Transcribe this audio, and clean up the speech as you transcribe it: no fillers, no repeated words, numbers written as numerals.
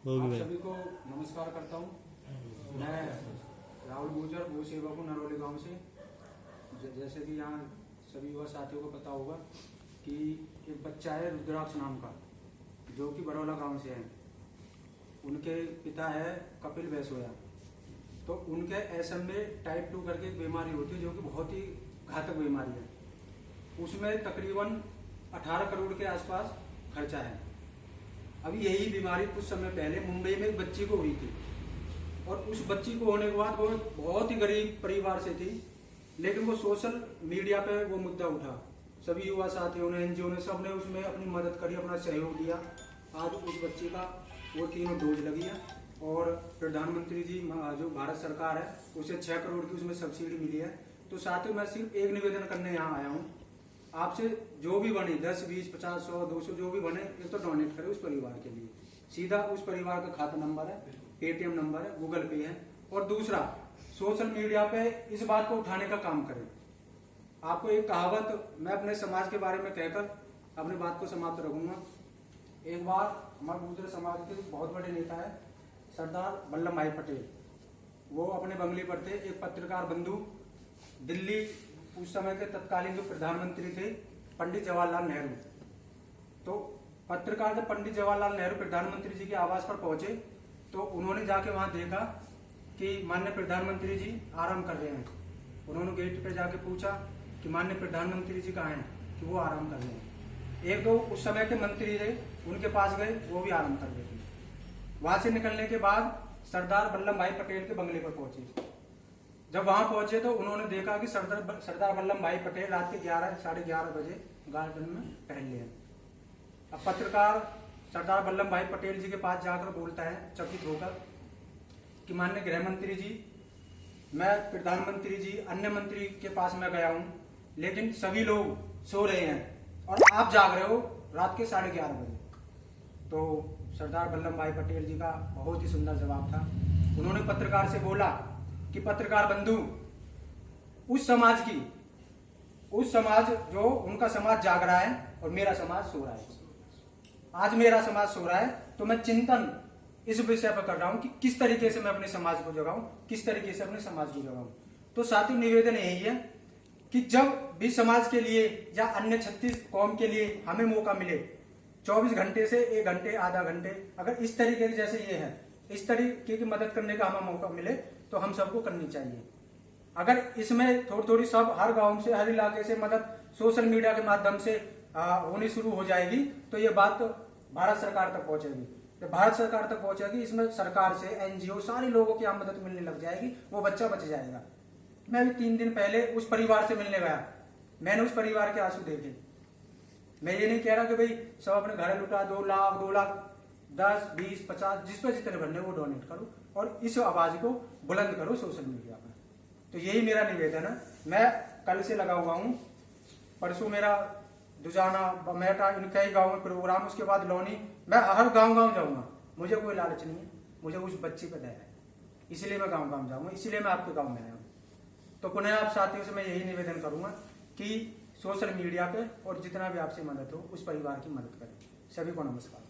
आप सभी को नमस्कार करता हूँ। मैं राहुल गुर्जर गो सेवक हूँ नरौली गांव से। जैसे कि यहाँ सभी युवा साथियों को पता होगा कि एक बच्चा है रुद्राक्ष नाम का, जो कि बरौला गांव से है। उनके पिता है कपिल वैसोया। तो उनके ऐसे में टाइप 2 करके एक बीमारी होती है, जो कि बहुत ही घातक बीमारी है। उसमें तकरीबन 18 करोड़ के आसपास खर्चा है। अभी यही बीमारी कुछ समय पहले मुंबई में एक बच्ची को हुई थी, और उस बच्ची को होने के बाद वो बहुत ही गरीब परिवार से थी, लेकिन वो सोशल मीडिया पे वो मुद्दा उठा। सभी युवा साथियों ने, एनजीओ ने, सब ने उसमें अपनी मदद करी, अपना सहयोग दिया। आज उस बच्ची का वो 3 डोज लगी है, और प्रधानमंत्री जी जो भारत सरकार है उसे 6 करोड़ की उसमें सब्सिडी मिली है। तो साथियों, मैं सिर्फ एक निवेदन करने यहाँ आया हूँ आपसे, जो भी बने 10, 20, 50, 100, 200 जो भी बने, एक तो डोनेट करें उस परिवार के लिए। सीधा उस परिवार का खाता नंबर है, पेटीएम नंबर है, गूगल पे है। और दूसरा, सोशल मीडिया पे इस बात को उठाने का काम करें। आपको एक कहावत मैं अपने समाज के बारे में कहकर अपनी बात को समाप्त रखूंगा। एक बार हमारे गुर्जर समाज के बहुत बड़े नेता है सरदार वल्लभ भाई पटेल, वो अपने बंगले पर थे। एक पत्रकार बंधु दिल्ली, उस समय के तत्कालीन जो प्रधानमंत्री थे पंडित जवाहरलाल नेहरू, तो पत्रकार जब पंडित जवाहरलाल नेहरू प्रधानमंत्री जी के आवास पर पहुंचे, तो उन्होंने जाके वहां देखा कि माननीय प्रधानमंत्री जी आराम कर रहे हैं। उन्होंने गेट पे जाके पूछा कि माननीय प्रधानमंत्री जी कहाँ हैं, कि वो आराम कर रहे हैं। एक दो उस समय के मंत्री थे, उनके पास गए, वो भी आराम कर रहे थे। वहां से निकलने के बाद सरदार वल्लभ भाई पटेल के बंगले पर पहुंचे। जब वहां पहुंचे तो उन्होंने देखा कि सरदार वल्लभ भाई पटेल रात के 11, साढ़े 11 बजे गार्डन में टहल रहे हैं। अब पत्रकार सरदार वल्लभ भाई पटेल जी के पास जाकर बोलता है चकित होकर कि माननीय गृह मंत्री जी, मैं प्रधानमंत्री जी, अन्य मंत्री के पास मैं गया हूं, लेकिन सभी लोग सो रहे हैं और आप जाग रहे हो रात के 11:30 बजे। तो सरदार वल्लभ भाई पटेल जी का बहुत ही सुंदर जवाब था। उन्होंने पत्रकार से बोला कि पत्रकार बंधु, उस समाज जो उनका समाज जाग रहा है और मेरा समाज सो रहा है। आज मेरा समाज सो रहा है, तो मैं चिंतन इस विषय पर कर रहा हूं कि किस तरीके से मैं अपने समाज को जगाऊं, किस तरीके से अपने समाज को जगाऊं। तो साथियों, निवेदन यही है कि जब भी समाज के लिए या अन्य 36 कौम के लिए हमें मौका मिले, 24 घंटे से 1 घंटे, आधा घंटे, अगर इस तरीके की जैसे ये है, इस तरीके की मदद करने का हमें मौका मिले तो हम सबको करनी चाहिए। अगर इसमें थोड़ी थोड़ी सब हर गांव से, हर इलाके से मदद सोशल मीडिया के माध्यम से होनी शुरू हो जाएगी, तो ये बात भारत सरकार तक पहुंचेगी। जब भारत सरकार तक पहुंचेगी, इसमें सरकार से, एनजीओ, सारे लोगों की यहाँ मदद मिलने लग जाएगी, वो बच्चा बच जाएगा। मैं अभी 3 दिन पहले उस परिवार से मिलने गया, मैंने उस परिवार के आंसू देखे। मैं ये नहीं कह रहा कि भाई सब अपने घर लुटा, 2 लाख, 2 लाख, 10, 20, 50, जिस पर जितने बनने वो डोनेट करो, और इस आवाज को बुलंद करो सोशल मीडिया पर। तो यही मेरा निवेदन है। मैं कल से लगा हुआ हूँ, परसों मेरा दुजाना, मेटा, इन कई गाँव में प्रोग्राम, उसके बाद लौनी, मैं हर गांव जाऊंगा। मुझे कोई लालच नहीं है, मुझे उस बच्ची पर दया है, इसलिए मैं गांव जाऊंगा, इसलिए मैं आपके गांव में आया हूँ। तो पुनः आप साथियों से मैं यही निवेदन करूंगा कि सोशल मीडिया पे और जितना भी आपसे मदद हो, उस परिवार की मदद करें। सभी को नमस्कार।